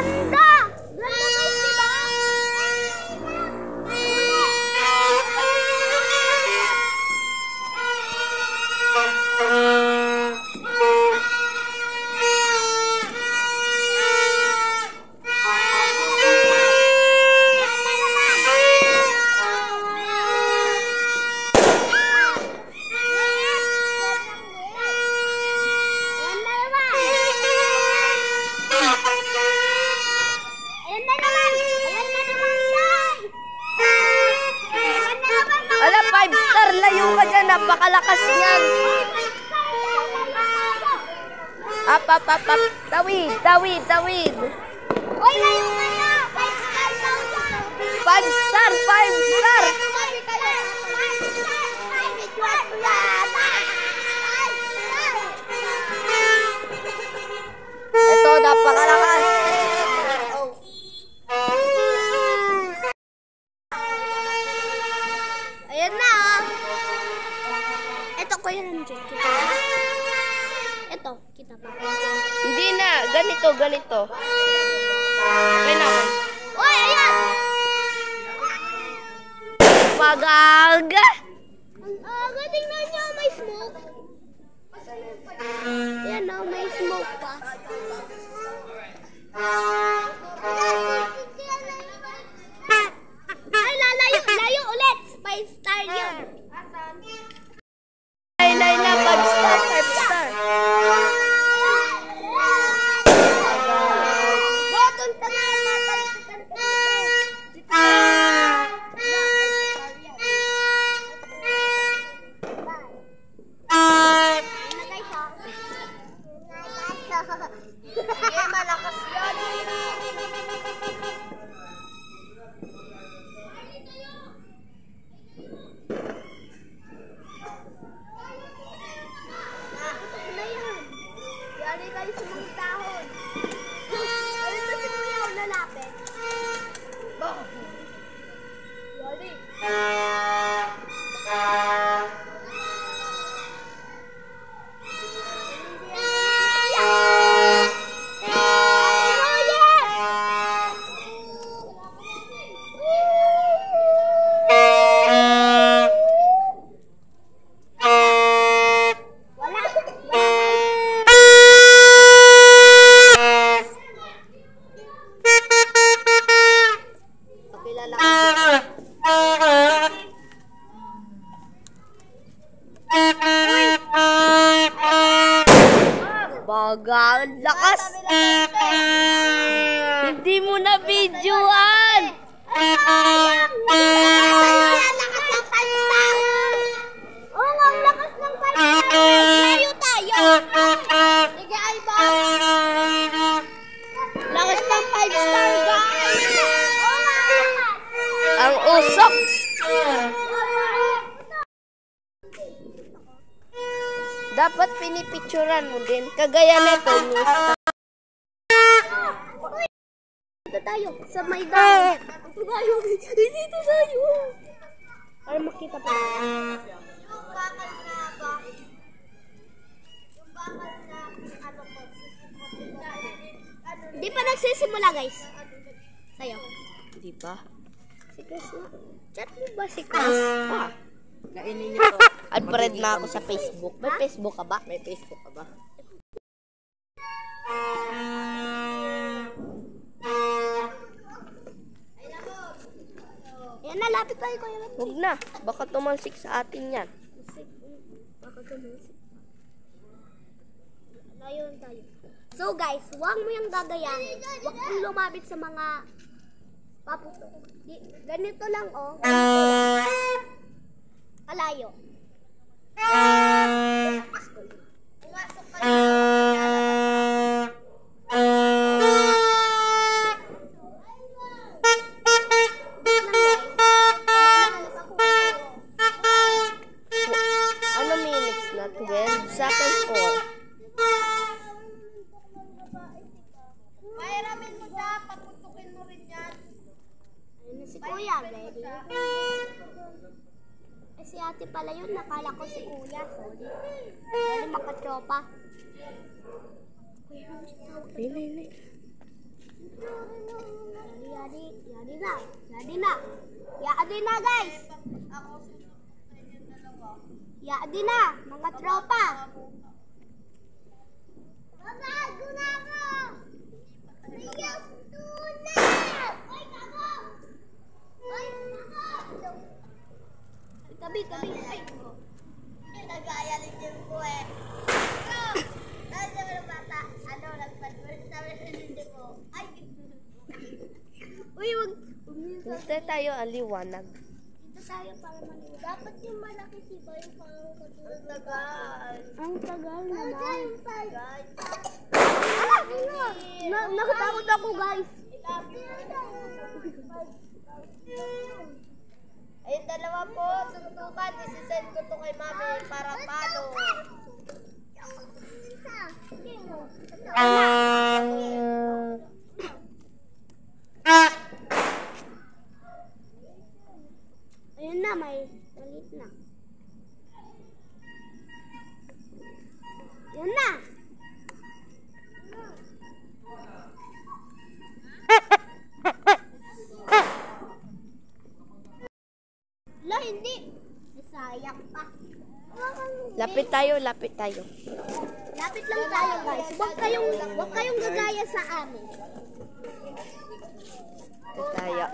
ganda! Ganda guys, diba? Ala, 5-star, layo ka dyan, napakalakas niyan. Up. Tawid. Oy, layo ka na! 5-star daw yan! 5-star. Ito, napakalakas. Ayan na. Ito ko yan, Jet. Kita ba? Ito, kita ba? Hindi na, ganito. Okay na. Oy, ayan! Magaga. Ang aga, tingnan nyo, may smoke. Ayan na, may smoke pa. Ay, layo ulit. 5-star yun. Ay, 5-star. Botong tangan na, talsikan ka dito. Sige, malakas yun. Yari kayo sa mga tahon. Ayun na si Kuya, lalapit. Yari. Bagal, lakas. Hindi mo na videoan. Oo nga, ang lakas ng 5-star. Layo tayo. Sige, ay ba? Lakas ng 5-star, guys. Oo nga, lakas. Ang usok. Dapat pinipicturan mo din. Kagaya nito, news. Dito tayo, sa may dahon. Dito tayo. Dito tayo. Para makita pa. Yung bakal na ba? Yung bakal na ano po, hindi pa nagsisimula, guys. Sa'yo. Di ba? Si Chris na. Chat mo ba si Chris? Kainin niyo to. Ad-friend na ako sa Facebook. May Facebook ka ba? May Facebook ka ba? Yan na, lapit tayo ko. Huwag na. Baka tumalsik sa atin yan. Baka tumusik. Layon tayo. So guys, huwag mo yung gagayahin. Huwag mong lumapit sa mga paputok. Ganito lang, oh. Ganito lang. Alayo. Pumasok ka lang. Ano minutes na? 12 seconds or? Mahiramin mo siya, paputukin mo rin yan. Ayun na si Kuya, ready? Eh si ate pala yun, nakala ko si Kuya, sorry. Sorry, makatropa. Nay. na. Ready na. Yaadi na, guys. Yaadi na, mga tropa. Babago na ako. Ayaw tunay. Ay, kago. Ay, kago. Tabi. Ay, nagaya rin yung ko eh. Dahil sa mga bata, nagpad-first na rin ko. Ay, uy, wag. Dito tayo aliwanag. Dito tayo para maliwanag. Dapat yung malaki siba yung parang katulad. Ang tagal. Ang tagal naman. Nakatakot ako, guys. Ayun, dalawa po. Suntukan. Isisend ko to kay mami para paano. Ayun na, may malit na. Yun na. La, hindi. Sayang pa. Lapit tayo. Lapit lang tayo, guys. Huwag kayong gagaya sa amin. Lapit tayo.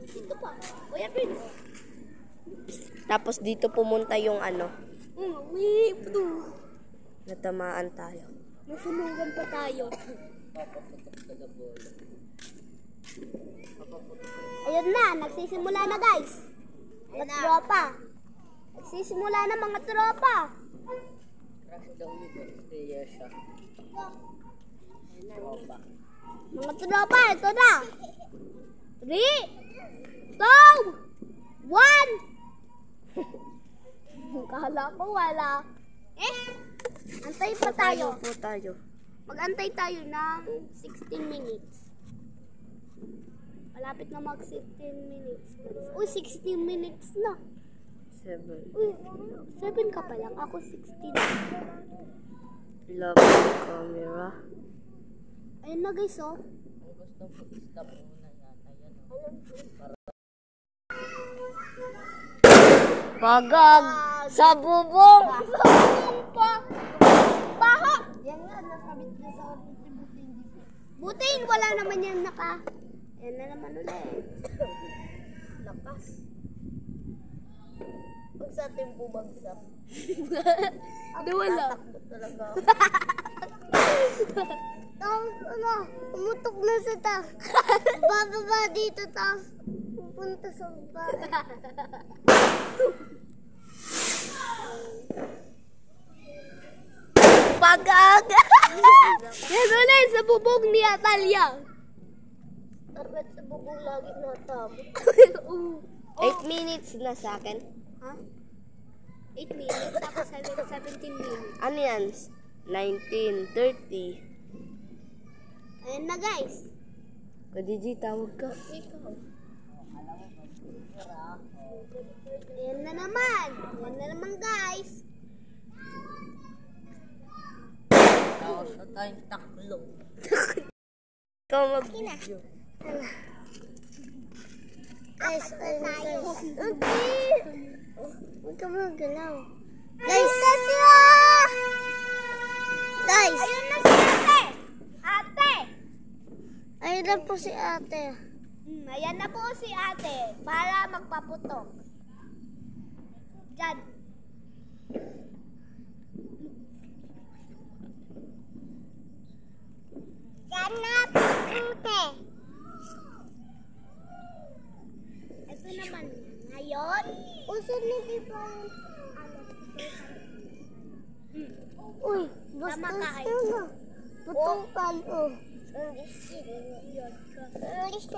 Dito pa. Kuya Prince. Tapos dito pumunta yung ano. Ito. Natamaan tayo. Nasunugan pa tayo. Ayun na, nagsisimula na, guys. Mga tropa. Nagsisimula na, mga tropa. Mga tropa, ito na. 3, 2, 1. Kala ko wala. Antay pa tayo. Po tayo. Mag-antay tayo ng 16 minutes. Malapit na mag 16 minutes. Uy, 16 minutes na. 7. Uy, 7 ka pa lang. Ako 16. Love the camera. Ayun na, guys, oh. Pagag sa bubong. Pa. Baho. Yan nga, nakabit na sa Buti wala naman yan naka. Yan na naman ulit. Lakas. Pag sa ating bumagsak. Di wala. Takbo talaga. Tapos umutok na sa taas. Bababa dito, tapos pupunta sa baba. Pagag! Yan ulit sa bubog ni Atalia. Arbet sa bubong lagi natapos. 8 minutes na sa akin. Ha? 8 minutes, tapos 17 minutes. Ano yan? 19, 30. Ayan na, guys. Kadiji, tawag ka. Ikaw. Ayan na naman. Ayan na naman, guys. Tapos na tayong taklo. Ikaw mag-video. Guys, okay. Huwag ka magalaw. Guys! Guys! Ayun na si ate! Ate! Ayun na po si ate. Ayan na po si ate para magpaputok. Diyan. Diyan na po ate. Ito naman. Ngayon, usod na di ba yung uy, basta na. Putukan, oh. English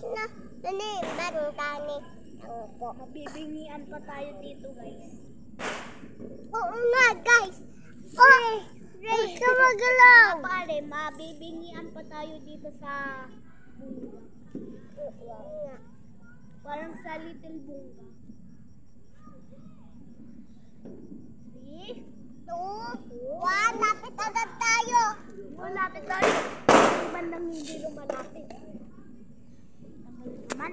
na. Nani, bagong tani. Mabibingian pa tayo dito, guys. Oo nga, guys. Oh, huwag ka magalaw. Pare, mabibingian pa tayo dito sa bunga. Parang sa Little Bunga. 3, 2, 1, lapit agad tayo. Lapit tayo. magandang hindi lumalapit. Naman,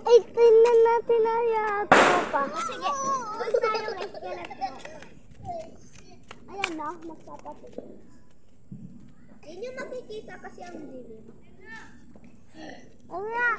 Ay, tingnan natin na yata pa. sige. Doon tayo may skeleton. Ayan na, magpapapit. Hindi nyo makikita kasi ang dilim. Oo nga.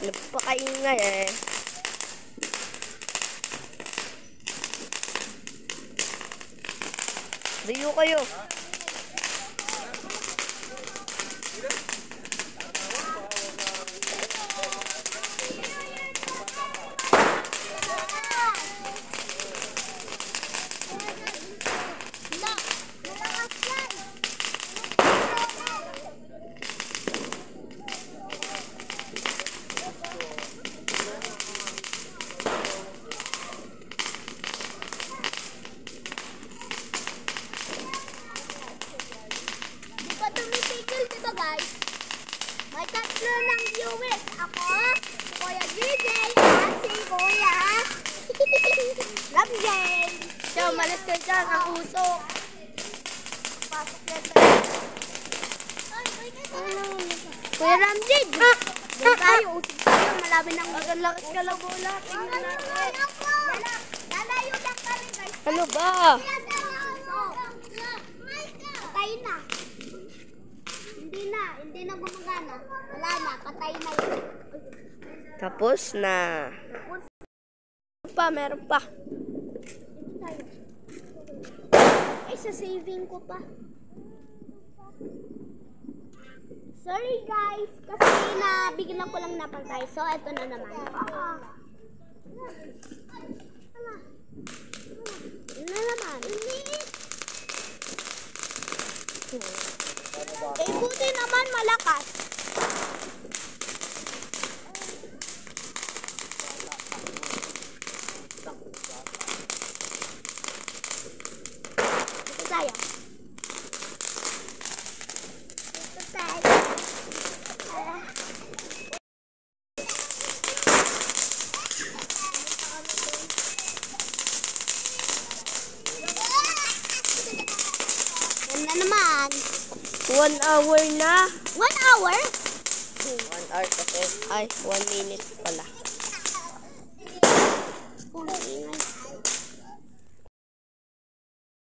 Nagpakaingay eh. Layo kayo. Di ba tumitigil, di ba guys? May tatlo ng viewers. Ako, si Kuya GJ, at si Kuya Ramjay. Siya, umalis ka dyan. Ang uso. Pasok yan tayo. Kuya Ramjay, Doon tayo, usig tayo, malabi ng ang lakas ka lang bola. Tingnan natin. Lalayo lang kami guys. Ano ba? Patay na. Hindi na gumagana. Wala na, patay na yun. Tapos na. Meron pa. Dito tayo. Ay, sa saving ko pa. Sorry guys, kasi nabigyan ko lang napantay. So, eto na naman. Yun na naman. Eh, buti naman malakas. Dito tayo. Dito tayo. Yan na naman. 1 hour na. 1 hour? 1 hour kasi. Ay, 1 minute pala.